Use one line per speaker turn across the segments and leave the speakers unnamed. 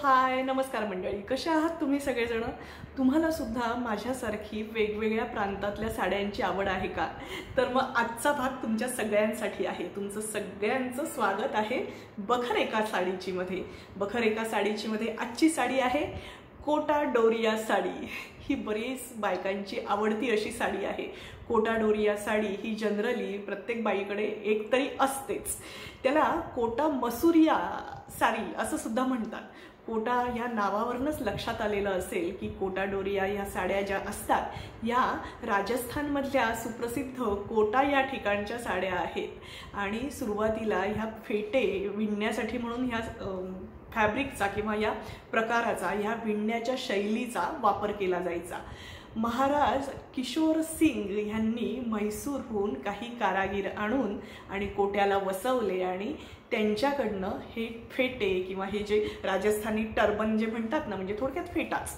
हाय नमस्कार मंडळी, कशा आहात तुम्ही सगळेजण? तुम्हाला सुद्धा माझ्यासारखी वेगवेगळ्या प्रांतातल्या साड्यांची आवड आहे का? तर मग आजचा भाग तुमच्या सगळ्यांसाठी आहे. तुमचं सगळ्यांचं स्वागत आहे बखर एका साडीची मध्ये. बखर एका साडीची मध्ये आजची साडी आहे कोटा डोरिया साडी. ही बरीच बायकांची आवडती अशी साडी आहे. कोटा डोरिया साडी ही जनरली प्रत्येक बाईकडे एक तरी असतेच. त्याला कोटा मसुरिया साडी असं सुद्धा म्हणतात. कोटा या नावावरूनच लक्षात आलेलं असेल की कोटा डोरिया ह्या साड्या ज्या असतात या राजस्थानमधल्या सुप्रसिद्ध कोटा या ठिकाणच्या साड्या आहेत. आणि सुरुवातीला ह्या फेटे विणण्यासाठी म्हणून ह्या फॅब्रिकचा किंवा या प्रकाराचा ह्या विणण्याच्या शैलीचा वापर केला जायचा. महाराज किशोर सिंग यांनी म्हैसूरहून काही कारागीर आणून आणि कोट्याला वसवले आणि त्यांच्याकडनं हे फेटे किंवा हे जे राजस्थानी टर्बन जे म्हणतात ना, म्हणजे थोडक्यात फेटाच,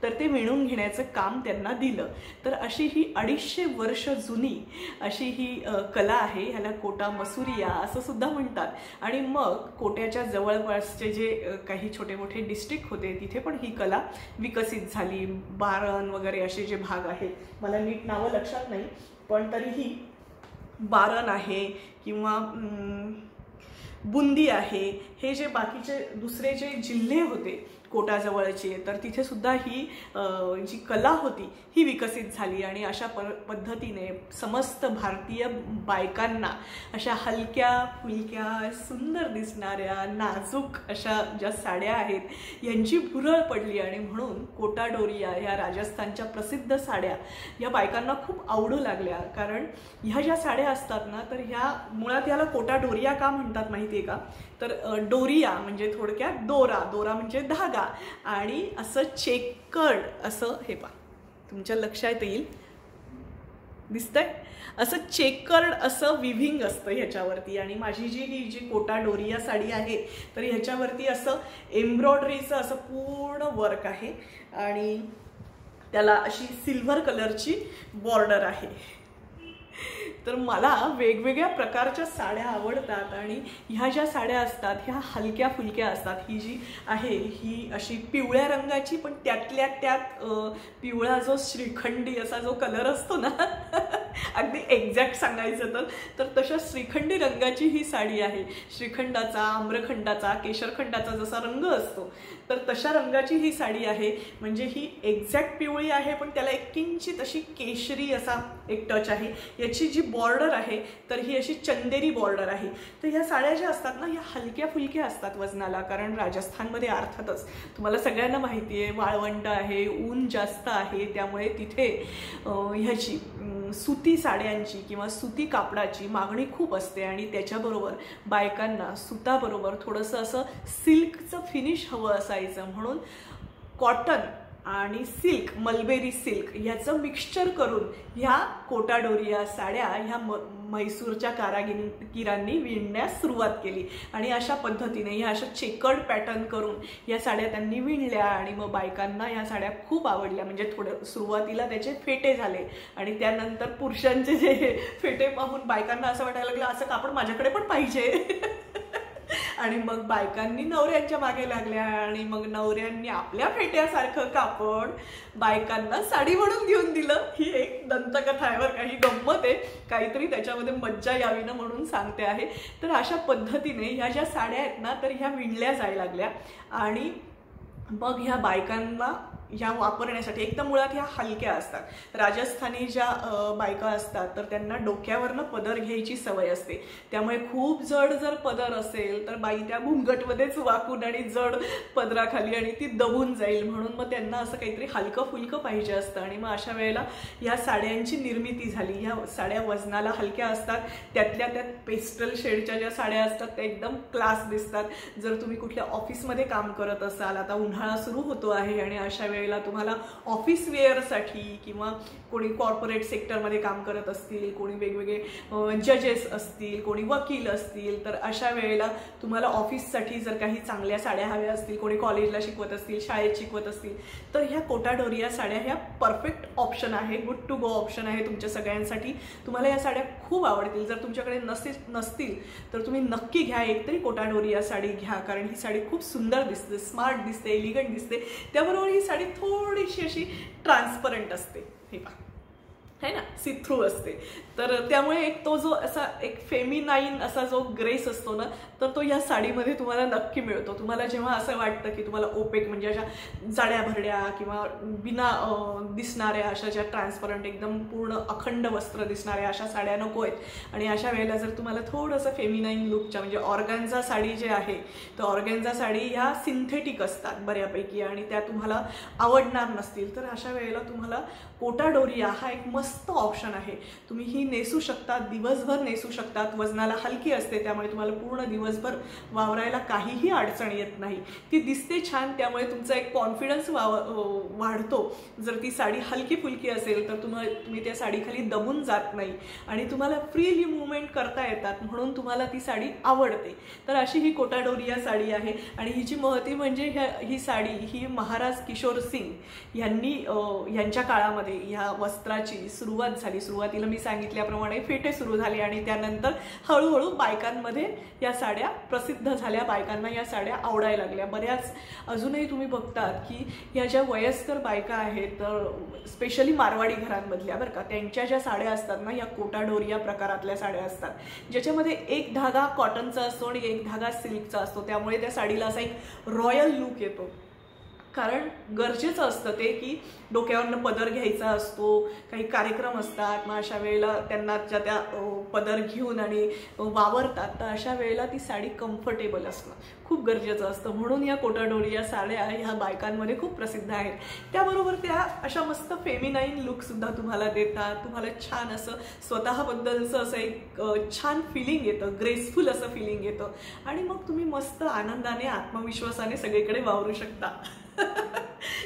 तर ते विणून घेण्याचं काम त्यांना दिलं. तर अशी ही 250 वर्ष जुनी अशी ही कला आहे. ह्याला कोटा मसुरिया असं सुद्धा म्हणतात. आणि मग कोट्याच्या जवळपासचे जे काही छोटे मोठे डिस्ट्रिक्ट होते तिथे पण ही कला विकसित झाली. बारण वगैरे असे जे भाग आहेत, मला नीट नावं लक्षात नाही, पण तरीही बारण आहे किंवा बुंदी आहे, हे जे बाकीचे दुसरे जे जिल्हे होते कोटाजवळचे, तर तिथे सुद्धा ही जी कला होती ही विकसित झाली. आणि अशा पद्धतीने समस्त भारतीय बायकांना अशा हलक्या फुलक्या सुंदर दिसणाऱ्या नाजूक अशा ज्या साड्या आहेत यांची भुरळ पडली. आणि म्हणून कोटा डोरिया या राजस्थानच्या प्रसिद्ध साड्या या बायकांना खूप आवडू लागल्या. कारण ह्या ज्या साड्या असतात ना, तर ह्या मुळात याला कोटा डोरिया का म्हणतात माहिती आहे का? तर डोरिया म्हणजे थोडक्यात दोरा, दोरा म्हणजे धागा, आणि असं चेकर्ड असं, हे पहा तुमच्या लक्षात येईल, दिसतंय असं चेकर्ड असं विव्हिंग असतं ह्याच्यावरती. आणि माझी ही जी कोटा डोरिया साडी आहे तर ह्याच्यावरती असं एम्ब्रॉयडरीचं असं पूर्ण वर्क आहे आणि त्याला अशी सिल्वर कलरची बॉर्डर आहे. तर मला वेगवेगळ्या प्रकारच्या साड्या आवडतात आणि ह्या ज्या साड्या असतात ह्या हलक्या फुलक्या असतात. ही जी आहे ही अशी पिवळ्या रंगाची, पण त्यातल्या त्यात पिवळा जो श्रीखंडी असा जो कलर असतो ना अगदी एक्झॅक्ट सांगायचं तर तशा श्रीखंडी रंगाची ही साडी आहे. श्रीखंडाचा, आम्रखंडाचा, केशरखंडाचा जसा रंग असतो तर तशा रंगाची ही साडी आहे. म्हणजे ही एक्झॅक्ट पिवळी आहे, पण त्याला एक किंचित अशी केशरी असा एक टच आहे. याची जी बॉर्डर आहे तर ही अशी चंदेरी बॉर्डर आहे. तर ह्या साड्या ज्या असतात ना ह्या हलक्या फुलक्या असतात वजनाला. कारण राजस्थानमध्ये अर्थातच तुम्हाला सगळ्यांना माहिती आहे वाळवंट आहे, ऊन जास्त आहे, त्यामुळे तिथे ह्याची सुती साड्यांची किंवा सुती कापडाची मागणी खूप असते. आणि त्याच्याबरोबर बायकांना सुताबरोबर थोडंसं असं सिल्कचं फिनिश हवं असायचं, म्हणून कॉटन आणि सिल्क, मलबेरी सिल्क ह्याचं मिक्सचर करून ह्या कोटा डोरिया साड्या ह्या म्हैसूरच्या कारागिरांनी विणण्यास सुरुवात केली. आणि अशा पद्धतीने ह्या अशा चेकर्ड पॅटर्न करून या साड्या त्यांनी विणल्या आणि मग बायकांना ह्या साड्या खूप आवडल्या. म्हणजे थोडं सुरुवातीला त्याचे फेटे झाले आणि त्यानंतर पुरुषांचे जे फेटे पाहून बायकांना असं वाटायला लागलं असं कापड माझ्याकडे पण पाहिजे. आणि मग बायकांनी नवऱ्यांच्या मागे लागल्या आणि मग नवऱ्यांनी आपल्या फेट्यासारखं कापड बायकांना साडी म्हणून घेऊन दिलं. ही एक दंतकथा आहे, बरं काही गंमत आहे, काहीतरी त्याच्यामध्ये मज्जा यावी ना म्हणून सांगते आहे. तर अशा पद्धतीने ह्या ज्या साड्या आहेत ना तर ह्या विणल्या जायला लागल्या. आणि मग ह्या बायकांना ह्या वापरण्यासाठी एक तर मुळात ह्या हलक्या असतात. राजस्थानी ज्या बायका असतात तर त्यांना डोक्यावरनं पदर घ्यायची सवय असते, त्यामुळे खूप जड जर पदर असेल तर बाई त्या घुंगटमध्येच वाकून आणि जड पदराखाली आणि ती दबून जाईल, म्हणून मग त्यांना असं काहीतरी हलकं फुलकं पाहिजे असतं. आणि मग अशा वेळेला ह्या साड्यांची निर्मिती झाली. ह्या साड्या वजनाला हलक्या असतात, त्यातल्या त्यात पेस्टल शेडच्या ज्या साड्या असतात त्या एकदम क्लास दिसतात. जर तुम्ही कुठल्या ऑफिसमध्ये काम करत असाल, आता उन्हाळा सुरू होतो आहे आणि अशा वेळेला तुम्हाला ऑफिस वेअरसाठी किंवा कोणी कॉर्पोरेट सेक्टरमध्ये काम करत असतील, कोणी वेगवेगळे जजेस असतील, कोणी वकील असतील, तर अशा वेळेला तुम्हाला ऑफिससाठी जर काही चांगल्या साड्या हव्या असतील, कोणी कॉलेजला शिकवत असतील, शाळेत शिकवत असतील, तर ह्या कोटा डोरिया साड्या ह्या परफेक्ट ऑप्शन आहे, गुड टू गो ऑप्शन आहे तुमच्या सगळ्यांसाठी. तुम्हाला या साड्या खूप आवडतील. जर तुमच्याकडे नसतील तर तुम्ही नक्की घ्या, एकतरी कोटाडोरिया साडी घ्या, कारण ही साडी खूप सुंदर दिसते, स्मार्ट दिसते, एलिगंट दिसते. त्याबरोबर ही साडी थोडीशी अशी ट्रान्सपरंट असते, हे पहा है ना, सी थ्रू असते. तर त्यामुळे एक तो जो असा एक फेमिनाईन असा जो ग्रेस असतो ना, तर तो या साडीमध्ये तुम्हाला नक्की मिळतो. तुम्हाला जेव्हा असं वाटतं की तुम्हाला ओपेक म्हणजे अशा जाड्या भरड्या किंवा बिना दिसणाऱ्या अशा ज्या ट्रान्सपरंट एकदम पूर्ण अखंड वस्त्र दिसणाऱ्या अशा साड्या नको आहेत, आणि अशा वेळेला जर तुम्हाला थोडंसं फेमिनाईन लुकच्या म्हणजे ऑर्गॅन्झा साडी जे आहे, तर ऑर्गॅन्झा साडी ह्या सिंथेटिक असतात बऱ्यापैकी आणि त्या तुम्हाला आवडणार नसतील, तर अशा वेळेला तुम्हाला कोटाडोरिया हा एक मस्त ऑप्शन आहे. तुम्ही ही नेसू शकता, दिवसभर नेसू शकतात. वजनाला हलकी असते, त्यामुळे तुम्हाला पूर्ण दिवसभर वावरायला काहीही अडचण येत नाही. ती दिसते छान, त्यामुळे तुमचा एक कॉन्फिडन्स वाढतो. जर ती साडी हलकी फुलकी असेल तर तुम्ही त्या साडीखाली दबून जात नाही आणि तुम्हाला फ्रीली मूवमेंट करता येतात, म्हणून तुम्हाला ती साडी आवडते. तर अशी ही कोटाडोरिया साडी आहे. आणि हिची महती म्हणजे ही साडी ही महाराज किशोर सिंग यांच्या काळामध्ये ह्या वस्त्राची सुरुवात झाली. सुरुवातीला मी सांगितल्याप्रमाणे फेटे सुरू झाले आणि त्यानंतर हळूहळू बायकांमध्ये या साड्या प्रसिद्ध झाल्या, बायकांना या साड्या आवडायला लागल्या. बऱ्याच अजूनही तुम्ही बघतात की या ज्या वयस्कर बायका आहेत, तर स्पेशली मारवाडी घरांमधल्या बरं का, त्यांच्या ज्या साड्या असतात ना, या कोटाडोरिया प्रकारातल्या साड्या असतात, ज्याच्यामध्ये एक धागा कॉटनचा असतो आणि एक धागा सिल्कचा असतो. त्यामुळे त्या साडीला असा एक रॉयल लुक येतो. कारण गरजेचं असतं ते की डोक्यावरनं पदर घ्यायचा असतो, काही कार्यक्रम असतात, मग अशा वेळेला त्यांना त्या पदर घेऊन आणि वावरतात, तर अशा वेळेला ती साडी कम्फर्टेबल असणं खूप गरजेचं असतं. म्हणून या कोटाडोरिया साड्या ह्या बायकांमध्ये खूप प्रसिद्ध आहेत. त्याबरोबर त्या अशा मस्त फेमिनाईन लुकसुद्धा तुम्हाला देतात. तुम्हाला छान असं स्वतःबद्दलचं असं एक छान फिलिंग येतं, ग्रेसफुल असं फिलिंग येतं आणि मग तुम्ही मस्त आनंदाने आत्मविश्वासाने सगळीकडे वावरू शकता.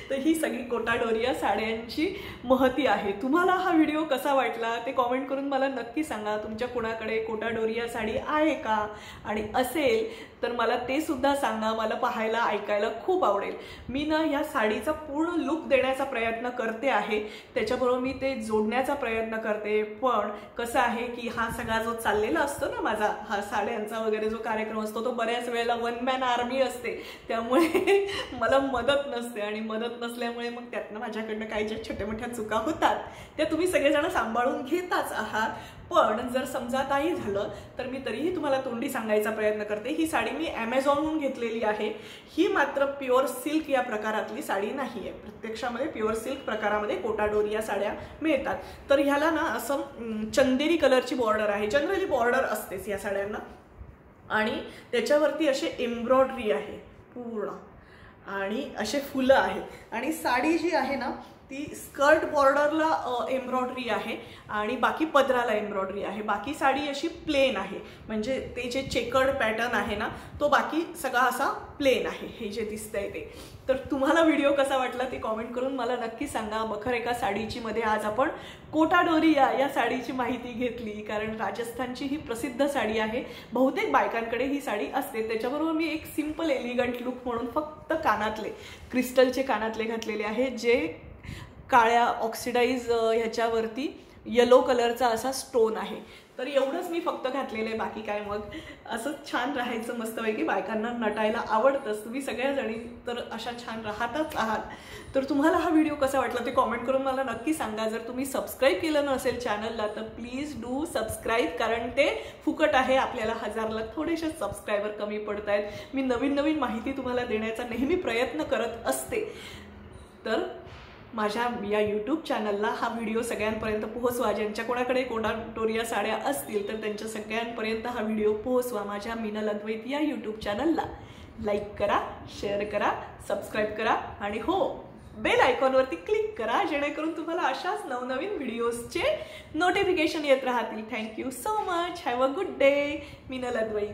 तर ही सगळी कोटाडोरिया साड्यांची महती आहे. तुम्हाला हा व्हिडिओ कसा वाटला ते कॉमेंट करून मला नक्की सांगा. तुमच्या कुणाकडे कोटाडोरिया साडी आहे का, आणि असेल तर मला ते सुद्धा सांगा. मला पाहायला ऐकायला खूप आवडेल. मी ना या साडीचा पूर्ण लुक देण्याचा प्रयत्न करते आहे, त्याच्याबरोबर मी ते जोडण्याचा प्रयत्न करते. पण कसं आहे की हा सगळा जो चाललेला असतो ना माझा हा साड्यांचा वगैरे जो कार्यक्रम असतो, तो बऱ्याच वेळेला वन मॅन आर्मी असते, त्यामुळे मला मदत नसते आणि मदत नसल्यामुळे मग त्यातनं माझ्याकडनं काही ज्या छोट्या मोठ्या चुका होतात त्या तुम्ही सगळेजण सांभाळून घेताच आहात. पण जर समजा नाही झालं तर मी तरीही तुम्हाला तोंडी सांगायचा प्रयत्न करते. ही साडी मी ॲमेझॉनहून घेतलेली आहे. ही मात्र प्युअर सिल्क या प्रकारातली साडी नाही आहे. प्रत्यक्षामध्ये प्युअर सिल्क प्रकारामध्ये कोटाडोरिया साड्या मिळतात. तर ह्याला ना असं चंदेरी कलरची बॉर्डर आहे. जनरली बॉर्डर असतेच या साड्यांना, आणि त्याच्यावरती असे एम्ब्रॉयडरी आहे पूर्ण, आणि असे फुलं आहेत. आणि साडी जी आहे ना ती स्कर्ट बॉर्डरला एम्ब्रॉयडरी आहे आणि बाकी पदराला एम्ब्रॉयडरी आहे. बाकी साडी अशी प्लेन आहे, म्हणजे ते जे चेकर्ड पॅटर्न आहे ना तो बाकी सगळा असा प्लेन आहे, हे जे दिसतंय ते. तर तुम्हाला व्हिडिओ कसा वाटला ते कॉमेंट करून मला नक्की सांगा. बखर एका साडीची मध्ये आज आपण कोटाडोरिया या साडीची माहिती घेतली, कारण राजस्थानची ही प्रसिद्ध साडी आहे. बहुतेक बायकांकडे ही साडी असते. त्याच्याबरोबर मी एक सिंपल एलिगंट लुक म्हणून फक्त कानातले, क्रिस्टलचे कानातले घातलेले आहे, जे काळ्या ऑक्सिडाइज ह्याच्यावरती येलो कलरचा असा स्टोन आहे. तर एवढंच मी फक्त घातलेलं आहे, बाकी काय. मग असं छान राहायचं मस्तपैकी. बायकांना नटायला आवडतंच, तुम्ही सगळ्याजणी तर अशा छान राहतच आहात. तर तुम्हाला हा व्हिडिओ कसा वाटला ते कॉमेंट करून मला नक्की सांगा. जर तुम्ही सबस्क्राईब केलं नसेल चॅनलला तर प्लीज डू सबस्क्राईब, कारण ते फुकट आहे. आपल्याला 1000ला थोडेसे सबस्क्रायबर कमी पडत आहेत. मी नवीन नवीन माहिती तुम्हाला देण्याचा नेहमी प्रयत्न करत असते. तर माझ्या या यूट्यूब चॅनलला हा व्हिडिओ सगळ्यांपर्यंत पोहोचवा. ज्यांच्या कोणाकडे कोटाडोरिया साड्या असतील तर त्यांच्या सगळ्यांपर्यंत हा व्हिडिओ पोहोचवा. माझ्या मीनल अद्वैत या यूट्यूब चॅनलला लाईक करा, शेअर करा, सबस्क्राईब करा आणि हो, बेल आयकॉनवरती क्लिक करा, जेणेकरून तुम्हाला अशाच नवनवीन व्हिडिओजचे नोटिफिकेशन येत राहतील. Thank you so much. Have a good day. Meenal Advait.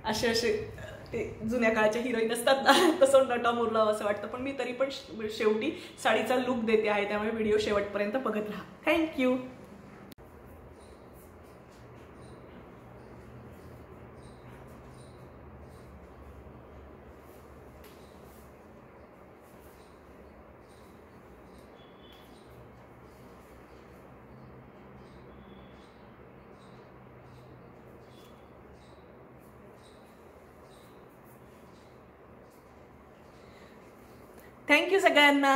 असे ते जुन्या काळच्या हिरोईन असतात ना, तसं नटा मुरलावं असं वाटतं. पण मी तरी पण शेवटी साडीचा लुक देते आहे, त्यामुळे व्हिडिओ शेवटपर्यंत बघत राहा. थँक्यू. थँक्यू सगळ्यांना.